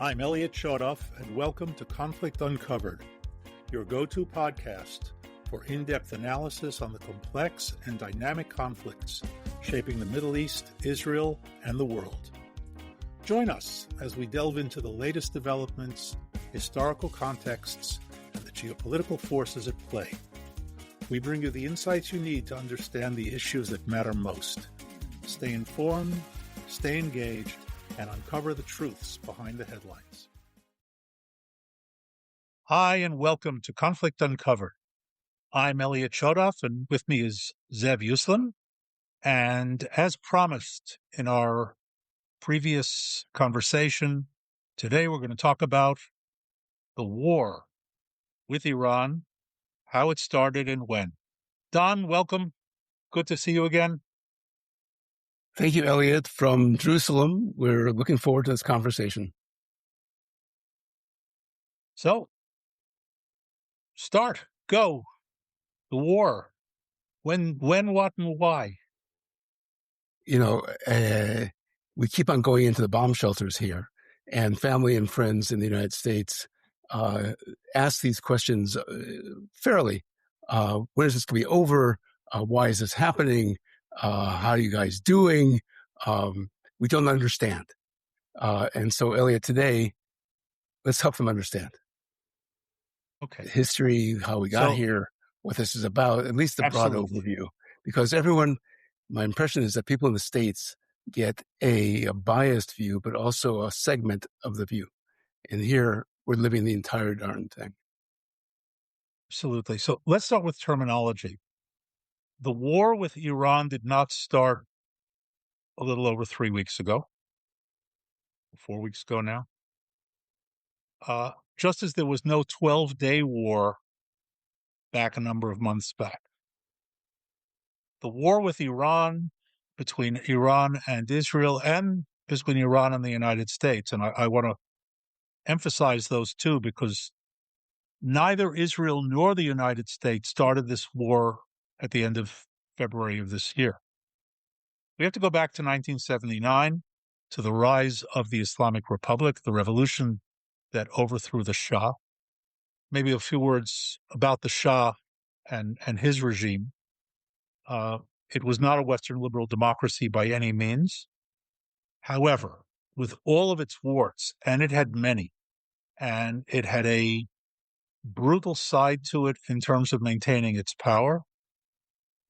I'm Elliot Chodoff, and welcome to Conflict Uncovered, your go-to podcast for in-depth analysis on the complex and dynamic conflicts shaping the Middle East, Israel, and the world. Join us as we delve into the latest developments, historical contexts, and the geopolitical forces at play. We bring you the insights you need to understand the issues that matter most. Stay informed, stay engaged, and uncover the truths behind the headlines. Hi, and welcome to Conflict Uncovered. I'm Elliot Chodoff, and with me is Zev Uslan. And as promised in our previous conversation, today we're going to talk about the war with Iran, how it started and when. Don, welcome. Good to see you again. Thank you, Elliot, from Jerusalem. We're looking forward to this conversation. So, go. The war. When, what, and why? You know, we keep on going into the bomb shelters here, and family and friends in the United States ask these questions fairly. When is this going to be over? Why is this happening? How are you guys doing? We don't understand. And so, Elliot, today, let's help them understand. Okay. History, how we got here, what this is about, at least the broad overview. Because my impression is that people in the States get a biased view, but also a segment of the view. And here, we're living the entire darn thing. Absolutely. So let's start with terminology. The war with Iran did not start a little over 3 weeks ago, 4 weeks ago now. Just as there was no 12-day war back a number of months back. The war with Iran, between Iran and Israel, and between Iran and the United States, and I want to emphasize those two because neither Israel nor the United States started this war at the end of February of this year. We have to go back to 1979, to the rise of the Islamic Republic, the revolution that overthrew the Shah. Maybe a few words about the Shah and his regime. It was not a Western liberal democracy by any means. However, with all of its warts, and it had many, and it had a brutal side to it in terms of maintaining its power,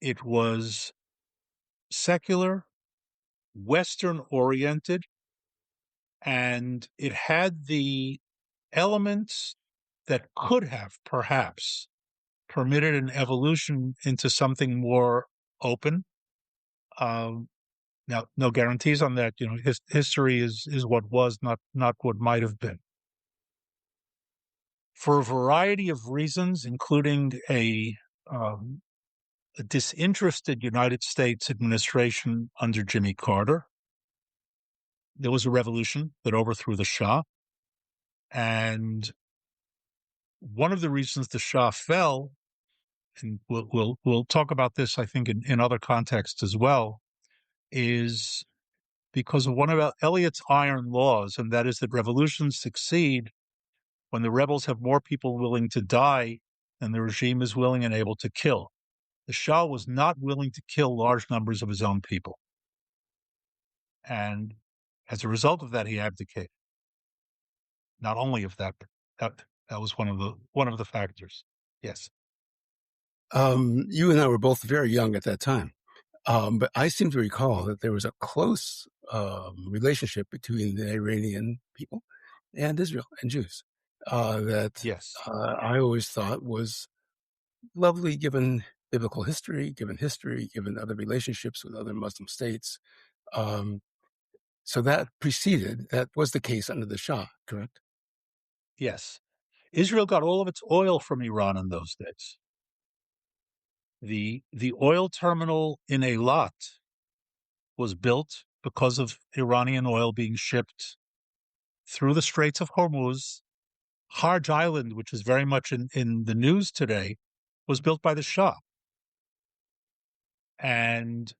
it was secular, Western-oriented, and it had the elements that could have, perhaps, permitted an evolution into something more open. Now, no guarantees on that. You know, history is what was, not what might have been. For a variety of reasons, including a disinterested United States administration under Jimmy Carter, there was a revolution that overthrew the Shah. And one of the reasons the Shah fell, and we'll talk about this, I think, in other contexts as well, is because of one of Elliot's iron laws, and that is that revolutions succeed when the rebels have more people willing to die than the regime is willing and able to kill. The Shah was not willing to kill large numbers of his own people. And as a result of that, he abdicated. Not only of that, but that was one of the factors. Yes. You and I were both very young at that time. But I seem to recall that there was a close relationship between the Iranian people and Israel and Jews I always thought was lovely given biblical history, given other relationships with other Muslim states. So that was the case under the Shah, correct? Yes. Israel got all of its oil from Iran in those days. The oil terminal in Eilat was built because of Iranian oil being shipped through the Straits of Hormuz. Harj Island, which is very much in the news today, was built by the Shah. And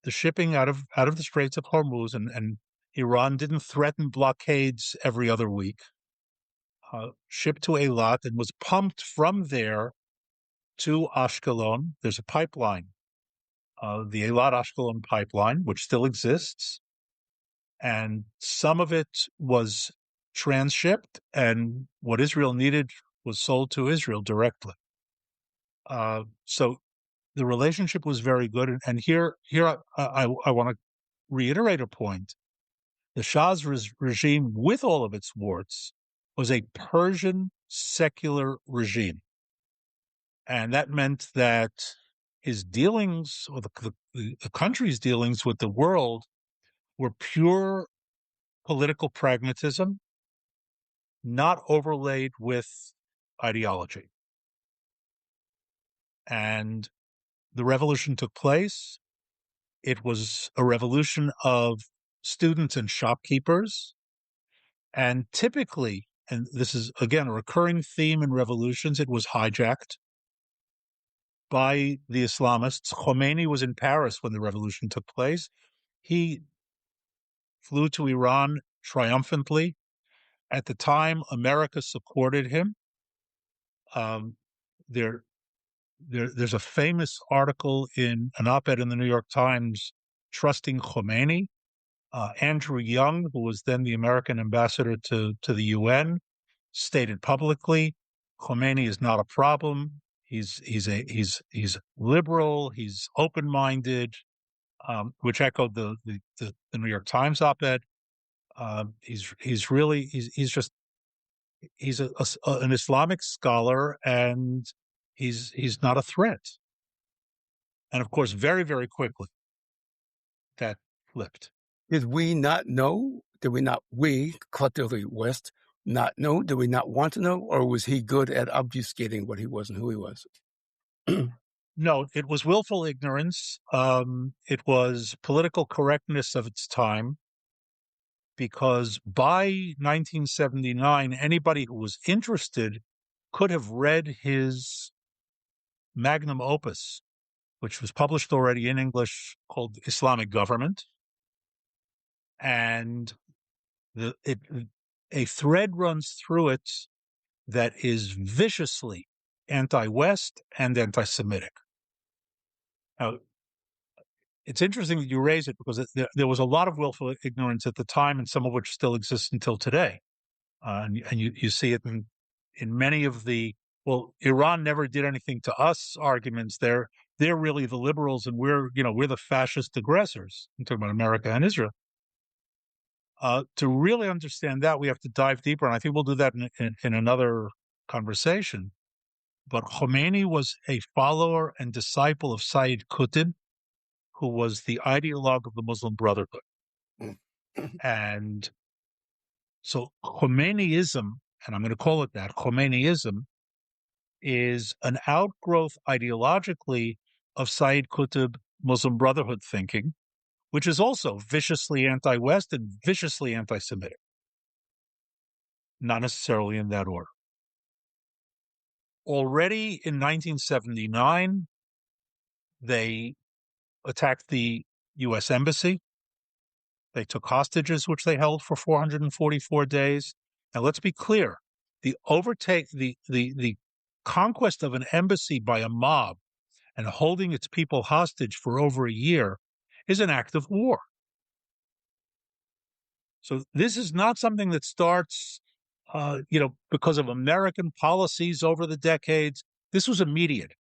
the shipping out of the Straits of Hormuz and Iran didn't threaten blockades every other week. Shipped to Eilat and was pumped from there to Ashkelon. There's a pipeline, the Eilat-Ashkelon pipeline, which still exists. And some of it was transshipped, and what Israel needed was sold to Israel directly. So the relationship was very good. And here I want to reiterate a point. The Shah's regime, with all of its warts, was a Persian secular regime. And that meant that his dealings, or the country's dealings with the world, were pure political pragmatism, not overlaid with ideology. And the revolution took place. It was a revolution of students and shopkeepers. And typically, and this is, again, a recurring theme in revolutions, it was hijacked by the Islamists. Khomeini was in Paris when the revolution took place. He flew to Iran triumphantly. At the time, America supported him. There's a famous article in an op-ed in the New York Times trusting Khomeini. Andrew Young, who was then the American ambassador to the UN, stated publicly, Khomeini is not a problem. He's liberal. He's open-minded, which echoed the New York Times op-ed. He's an Islamic scholar, and he's not a threat. And of course, very, very quickly, that flipped. Did we not know? Did we not, we, collectively West, not know? Did we not want to know? Or was he good at obfuscating what he was and who he was? No, it was willful ignorance. It was political correctness of its time, because by 1979, anybody who was interested could have read his magnum opus, which was published already in English, called Islamic Government. And a thread runs through it that is viciously anti-West and anti-Semitic. Now, it's interesting that you raise it, because there was a lot of willful ignorance at the time, and some of which still exists until today. And you see it in many of the, well, Iran never did anything to us arguments. They're really the liberals, and we're the fascist aggressors. I'm talking about America and Israel. To really understand that, we have to dive deeper, and I think we'll do that in another conversation. But Khomeini was a follower and disciple of Sayyid Qutb, who was the ideologue of the Muslim Brotherhood. And so Khomeiniism, and I'm going to call it that, Khomeiniism, is an outgrowth ideologically of Sayyid Qutb Muslim Brotherhood thinking, which is also viciously anti-West and viciously anti-Semitic. Not necessarily in that order. Already in 1979, they attacked the U.S. Embassy. They took hostages, which they held for 444 days. Now, let's be clear. The conquest of an embassy by a mob and holding its people hostage for over a year is an act of war. So this is not something that starts, because of American policies over the decades. This was immediate.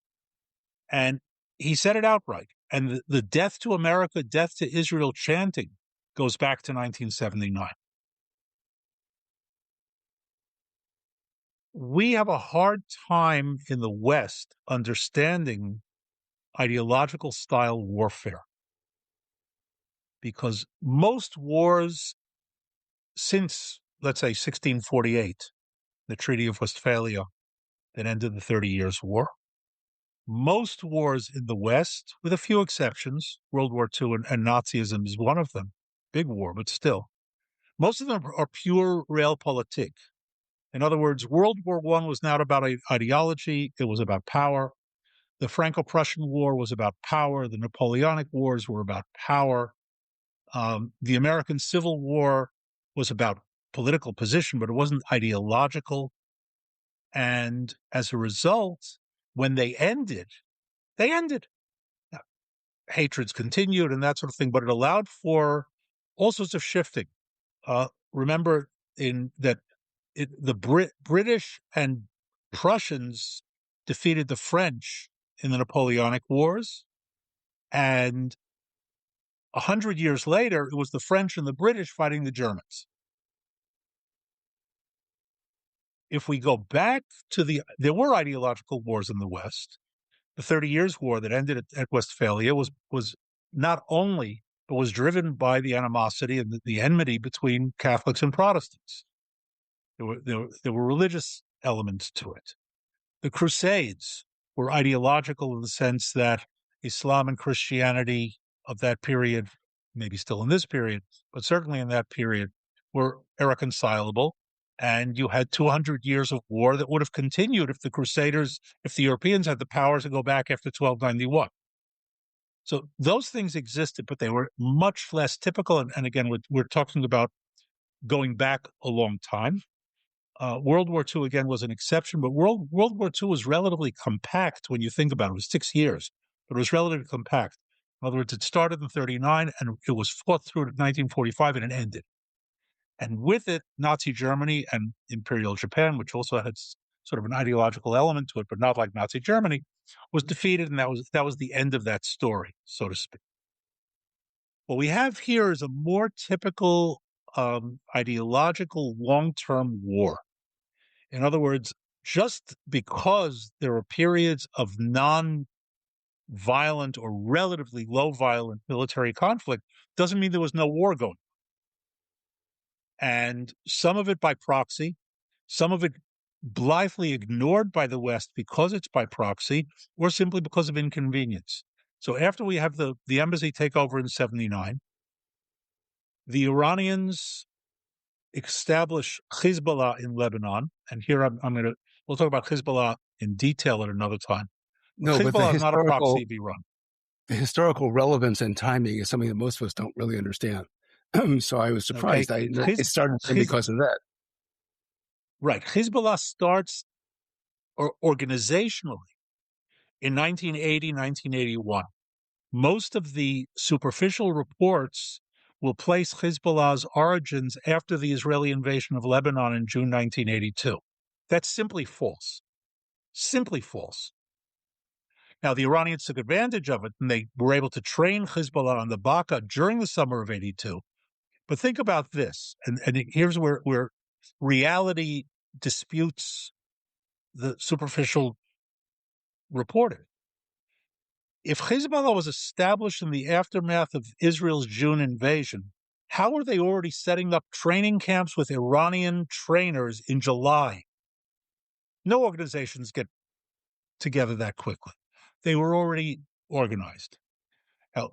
And he said it outright. And the death to America, death to Israel chanting goes back to 1979. We have a hard time in the West understanding ideological style warfare, because most wars since, let's say, 1648, the Treaty of Westphalia that ended the 30 Years' War, most wars in the West, with a few exceptions, World War II and Nazism is one of them, big war, but still, most of them are pure realpolitik. In other words, World War I was not about ideology, it was about power. The Franco-Prussian War was about power. The Napoleonic Wars were about power. The American Civil War was about political position, but it wasn't ideological. And as a result, when they ended. Now, hatreds continued and that sort of thing, but it allowed for all sorts of shifting. Remember the British and Prussians defeated the French in the Napoleonic Wars, and 100 years later, it was the French and the British fighting the Germans. If we go back to there were ideological wars in the West. The 30 Years' War that ended at Westphalia was not only, but was driven by the animosity and the enmity between Catholics and Protestants. There were religious elements to it. The Crusades were ideological in the sense that Islam and Christianity of that period, maybe still in this period, but certainly in that period, were irreconcilable. And you had 200 years of war that would have continued if the Europeans had the power to go back after 1291. So those things existed, but they were much less typical. And again, we're talking about going back a long time. World War II, again, was an exception, but World War II was relatively compact when you think about it. It was 6 years, but it was relatively compact. In other words, it started in 1939, and it was fought through to 1945, and it ended. And with it, Nazi Germany and Imperial Japan, which also had sort of an ideological element to it, but not like Nazi Germany, was defeated, and that was the end of that story, so to speak. What we have here is a more typical ideological long-term war. In other words, just because there are periods of non-violent or relatively low-violent military conflict doesn't mean there was no war going on. And some of it by proxy, some of it blithely ignored by the West because it's by proxy, or simply because of inconvenience. So after we have the embassy takeover in 1979, the Iranians establish Hezbollah in Lebanon. And here we'll talk about Hezbollah in detail at another time. No, but Hezbollah is not a proxy of Iran. The historical relevance and timing is something that most of us don't really understand. So I was surprised. Okay. It started because of that. Right. Hezbollah starts organizationally in 1980, 1981. Most of the superficial reports will place Hezbollah's origins after the Israeli invasion of Lebanon in June 1982. That's simply false. Simply false. Now, the Iranians took advantage of it, and they were able to train Hezbollah on the Baqa during the summer of 82. But think about this, and here's where reality disputes the superficial reporting. If Hezbollah was established in the aftermath of Israel's June invasion, how are they already setting up training camps with Iranian trainers in July? No organizations get together that quickly. They were already organized. Now,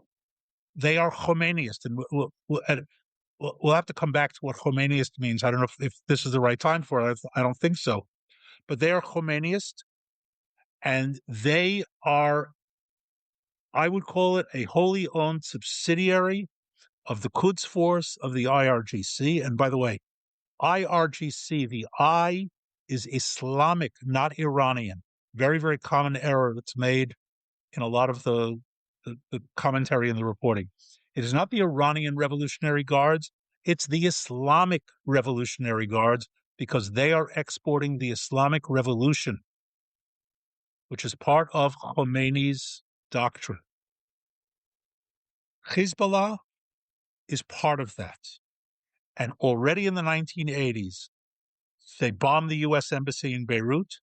they are Khomeiniist, and we'll have to come back to what Khomeiniist means. I don't know if this is the right time for it. I don't think so. But they are Khomeiniist, and they are, I would call it, a wholly owned subsidiary of the Quds Force of the IRGC. And by the way, IRGC, the I is Islamic, not Iranian. Very, very common error that's made in a lot of the commentary and the reporting. It is not the Iranian Revolutionary Guards. It's the Islamic Revolutionary Guards, because they are exporting the Islamic Revolution, which is part of Khomeini's doctrine. Hezbollah is part of that. And already in the 1980s, they bomb the U.S. Embassy in Beirut.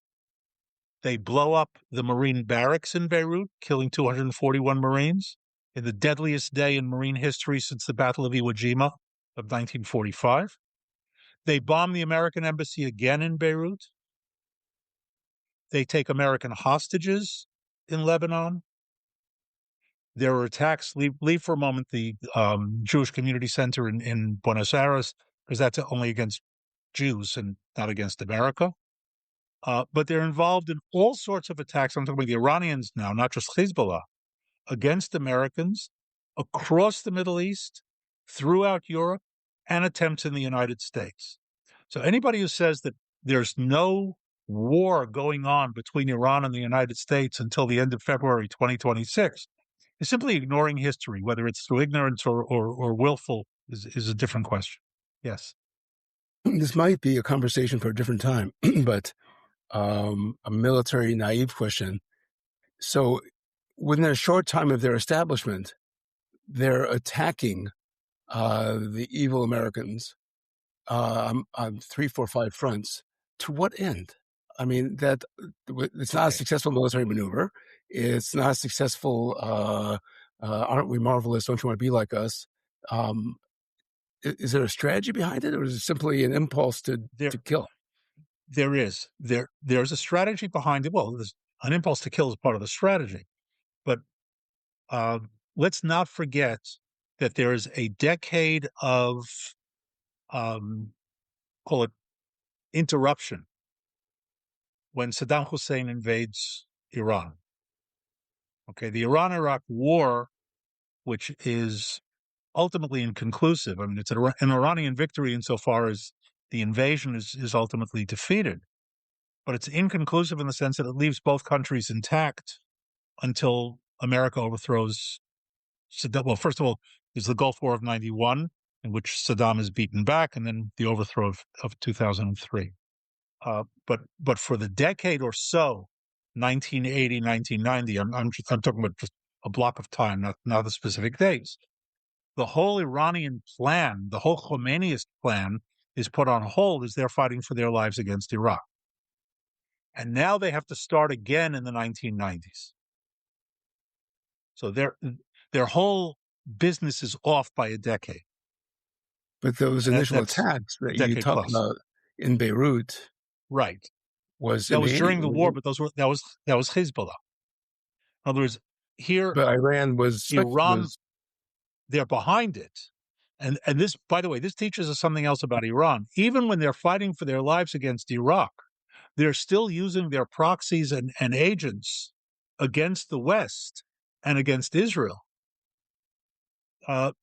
They blow up the Marine barracks in Beirut, killing 241 Marines in the deadliest day in Marine history since the Battle of Iwo Jima of 1945. They bomb the American Embassy again in Beirut. They take American hostages in Lebanon. There were attacks. Leave for a moment the Jewish Community Center in Buenos Aires, because that's only against Jews and not against America. But they're involved in all sorts of attacks. I'm talking about the Iranians now, not just Hezbollah, against Americans across the Middle East, throughout Europe and attempts in the United States. So anybody who says that there's no war going on between Iran and the United States until the end of February 2026 is simply ignoring history. Whether it's through ignorance or willful is a different question. Yes. This might be a conversation for a different time, but a military naive question. So within a short time of their establishment, they're attacking the evil Americans on 3, 4, 5 fronts. To what end? I mean, that it's not a successful military maneuver. It's not a successful. Aren't we marvelous? Don't you want to be like us? Is there a strategy behind it, or is it simply an impulse to kill? There's a strategy behind it. Well, there's an impulse to kill is part of the strategy, but let's not forget that there is a decade of call it interruption when Saddam Hussein invades Iran. Okay, the Iran-Iraq war, which is ultimately inconclusive. I mean, it's an Iranian victory insofar as the invasion is ultimately defeated, but it's inconclusive in the sense that it leaves both countries intact until America overthrows Saddam. Well, first of all, there's the Gulf War of 91, in which Saddam is beaten back, and then the overthrow of 2003. But for the decade or so, 1980, 1990, I'm talking about just a block of time, not the specific dates. The whole Iranian plan, the whole Khomeiniist plan, is put on hold as they're fighting for their lives against Iraq. And now they have to start again in the 1990s. So their whole business is off by a decade. But those initial attacks that you talked about in Beirut, right, was during the war, but that was Hezbollah. In other words, here, but Iran Iran, they're behind it. And this, by the way, this teaches us something else about Iran. Even when they're fighting for their lives against Iraq, they're still using their proxies and agents against the West and against Israel.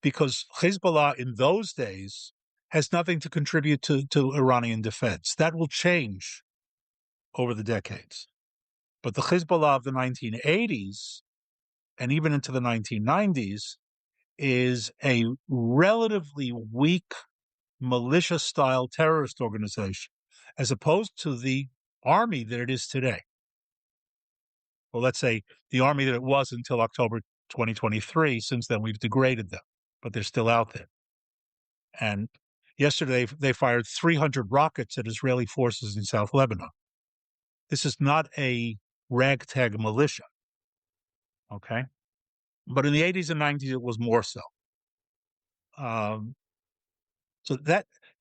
Because Hezbollah in those days has nothing to contribute to Iranian defense. That will change over the decades. But the Hezbollah of the 1980s and even into the 1990s is a relatively weak militia-style terrorist organization, as opposed to the army that it is today. Well, let's say the army that it was until October 2023. Since then, we've degraded them, but they're still out there. And yesterday, they fired 300 rockets at Israeli forces in South Lebanon. This is not a ragtag militia, okay? But in the 80s and 90s, it was more so. So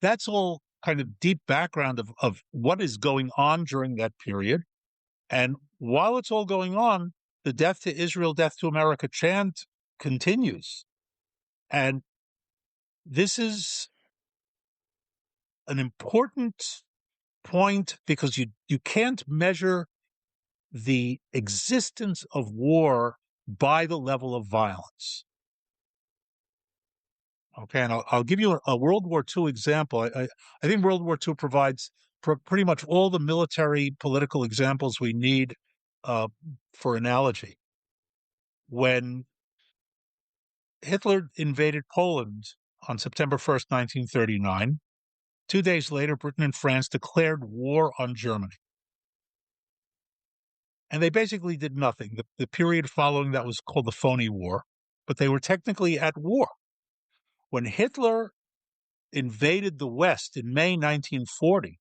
that's all kind of deep background of what is going on during that period. And while it's all going on, the death to Israel, death to America chant continues. And this is an important point because you can't measure the existence of war by the level of violence. Okay, and I'll give you a World War II example. I think World War II provides pretty much all the military political examples we need for analogy. When Hitler invaded Poland on September 1st, 1939, 2 days later, Britain and France declared war on Germany. And they basically did nothing. The period following that was called the Phony War, but they were technically at war. When Hitler invaded the West in May 1940,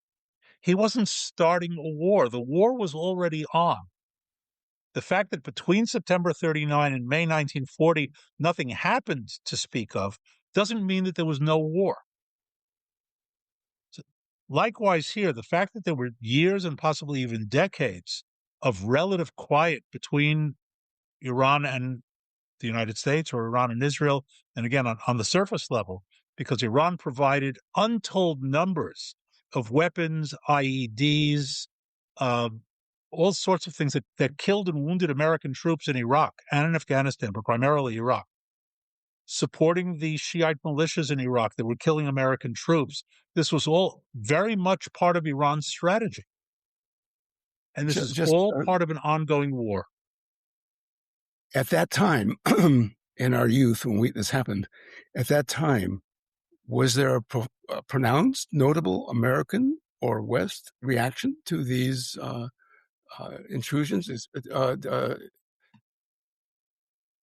he wasn't starting a war. The war was already on. The fact that between September 39 and May 1940, nothing happened to speak of, doesn't mean that there was no war. So, likewise here, the fact that there were years and possibly even decades of relative quiet between Iran and the United States or Iran and Israel, and again, on the surface level, because Iran provided untold numbers of weapons, IEDs, all sorts of things that killed and wounded American troops in Iraq and in Afghanistan, but primarily Iraq. supporting the Shiite militias in Iraq that were killing American troops. This was all very much part of Iran's strategy. And this is Just all part of an ongoing war. At that time, in our youth, when this happened, at that time, was there a pronounced, notable American or West reaction to these intrusions?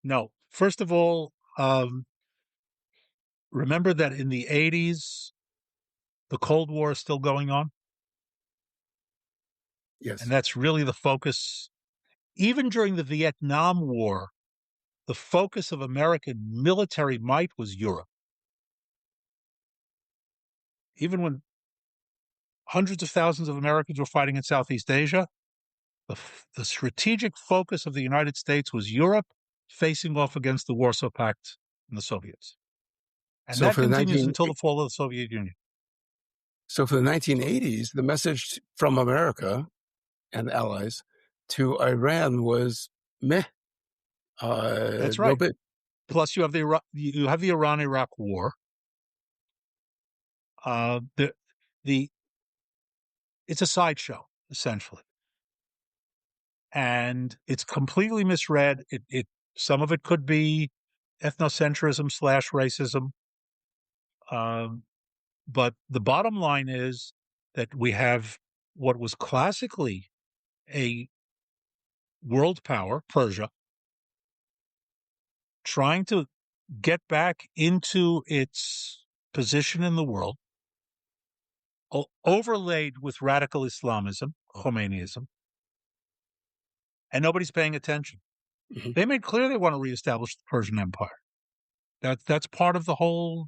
No. First of all, remember that in the 80s, the Cold War is still going on. Yes. And that's really the focus. Even during the Vietnam War, the focus of American military might was Europe. Even when hundreds of thousands of Americans were fighting in Southeast Asia, the strategic focus of the United States was Europe facing off against the Warsaw Pact and the Soviets. And that continues until the fall of the Soviet Union. So for the 1980s, the message from America and allies to Iran was meh. That's right. No. Plus, you have the Iran-Iraq War. It's a sideshow, essentially, and it's completely misread. Some of it could be ethnocentrism / racism, but the bottom line is that we have what was classically a world power, Persia, trying to get back into its position in the world, overlaid with radical Islamism, Khomeiniism, and nobody's paying attention. Mm-hmm. They made clear they want to reestablish the Persian Empire. That's part of the whole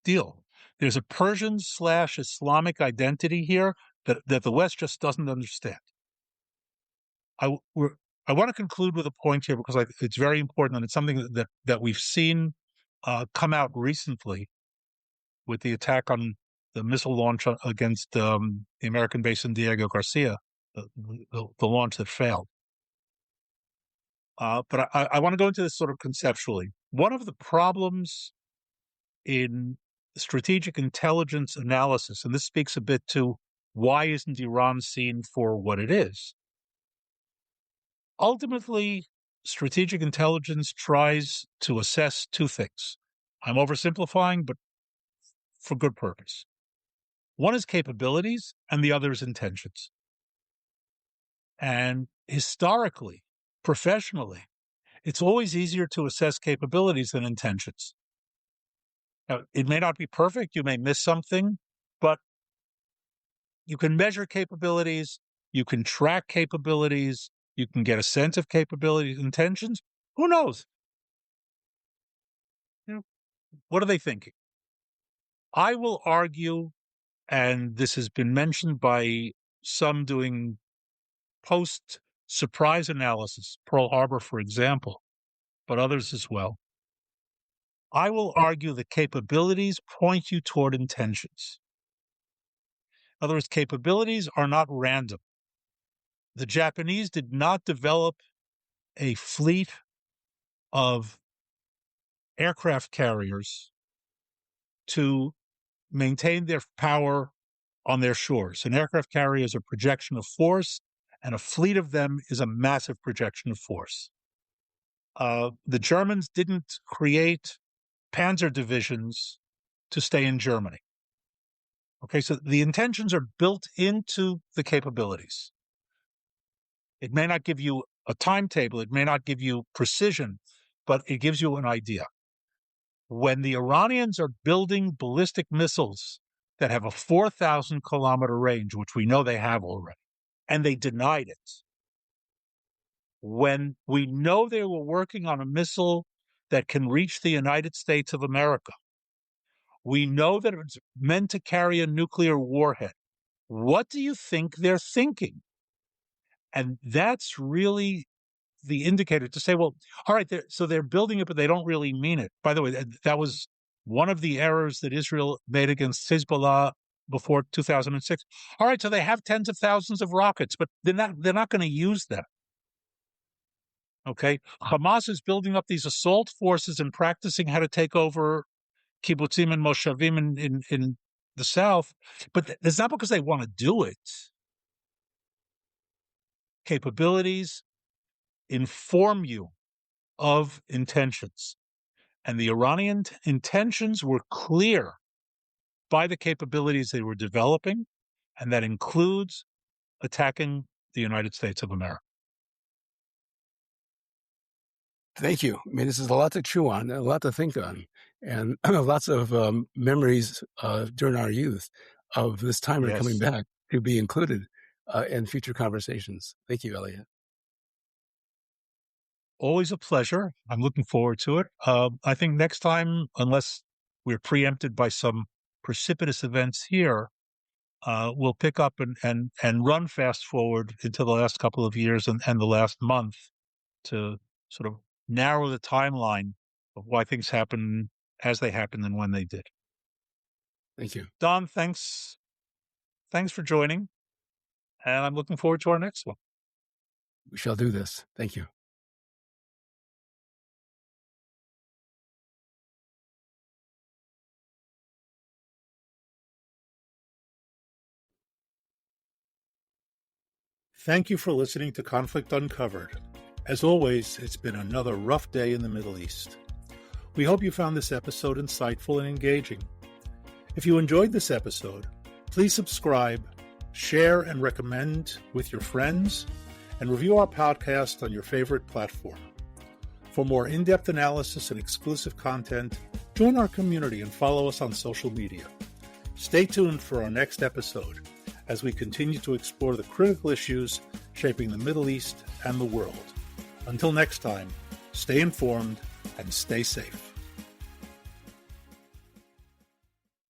deal. There's a Persian / Islamic identity here that the West just doesn't understand. I want to conclude with a point here because it's very important, and it's something that we've seen come out recently with the attack on the missile launch against the American base in Diego Garcia, the launch that failed. But I want to go into this sort of conceptually. One of the problems in strategic intelligence analysis, and this speaks a bit to why isn't Iran seen for what it is? Ultimately, strategic intelligence tries to assess two things. I'm oversimplifying, but for good purpose. One is capabilities, and the other is intentions. And historically, professionally, it's always easier to assess capabilities than intentions. Now, it may not be perfect, you may miss something, but you can measure capabilities, you can track capabilities, you can get a sense of capabilities, intentions. Who knows? What are they thinking? I will argue, and this has been mentioned by some doing post-surprise analysis, Pearl Harbor, for example, but others as well. I will argue that capabilities point you toward intentions. In other words, capabilities are not random. The Japanese did not develop a fleet of aircraft carriers to maintain their power on their shores. An aircraft carrier is a projection of force, and a fleet of them is a massive projection of force. The Germans didn't create panzer divisions to stay in Germany. Okay, so the intentions are built into the capabilities. It may not give you a timetable, it may not give you precision, but it gives you an idea. When the Iranians are building ballistic missiles that have a 4,000-kilometer range, which we know they have already, and they denied it, when we know they were working on a missile that can reach the United States of America, we know that it's meant to carry a nuclear warhead. What do you think they're thinking? And that's really the indicator to say, well, all right, so they're building it, but they don't really mean it. By the way, that was one of the errors that Israel made against Hezbollah before 2006. All right, so they have tens of thousands of rockets, but they're not going to use them. Okay. Hamas is building up these assault forces and practicing how to take over kibbutzim and moshavim in the south, but it's not because they want to do it. Capabilities inform you of intentions. And the Iranian intentions were clear by the capabilities they were developing, and that includes attacking the United States of America. Thank you. I mean, this is a lot to chew on, a lot to think on, and lots of memories during our youth of this timer coming back to be included in future conversations. Thank you, Elliot. Always a pleasure. I'm looking forward to it. I think next time, unless we're preempted by some precipitous events here, we'll pick up and run fast forward into the last couple of years and the last month to sort of narrow the timeline of why things happen as they happened and when they did. Thank you. Don, thanks for joining, and I'm looking forward to our next one. We shall do this. Thank you. Thank you for listening to Conflict Uncovered. As always, it's been another rough day in the Middle East. We hope you found this episode insightful and engaging. If you enjoyed this episode, please subscribe, share and recommend with your friends, and review our podcast on your favorite platform. For more in-depth analysis and exclusive content, join our community and follow us on social media. Stay tuned for our next episode as we continue to explore the critical issues shaping the Middle East and the world. Until next time, stay informed and stay safe.